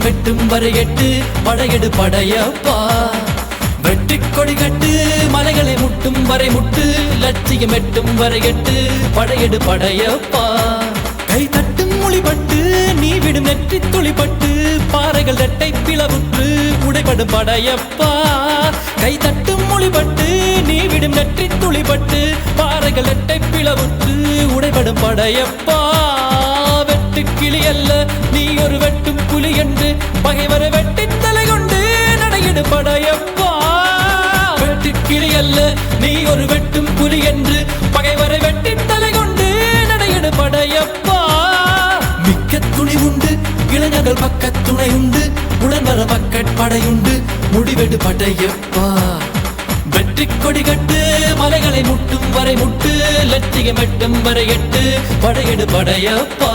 லட்சியம் எட்டும் வரை எட்டு படையெடு படையப்பா வெற்றி கொடி கட்டு மலைகளை முட்டும் வரை முட்டு லட்சியம் எட்டும் வரை எட்டு படையெடு படையப்பா கை தட்டும் மொழிபட்டு நீ விடும் நெற்றி துளிப்பட்டு பாறைகள் இரட்டை பிளவுற்று உடைபடும் படையப்பா கை தட்டும் மொழிபட்டு நீ விடும் நெற்றி துளிப்பட்டு பாறைகள் இரட்டை பிளவுற்று உடைபடும் படையப்பா வெட்டு கிளி அல்ல நீ ஒரு வெட்டும் புலி என்று பகைவரை வெட்டி தலை கொண்டு நடையிடு படையப்பா வெட்டு கிளி அல்ல நீ ஒரு வெட்டும் புலி என்று பகைவரை வெட்டி தலை கொண்டு நடையிடு படையப்பா மிக்க துணி உண்டு இளைஞர்கள் பக்க துணை உண்டு உடன் வர பக்கட் படையுண்டு முடிவெடு படையப்பா வெற்றி கொடி கட்டு மலைகளை முட்டும் வரை முட்டு லட்சியம் எட்டும் வரை எட்டு படையெடு படையப்பா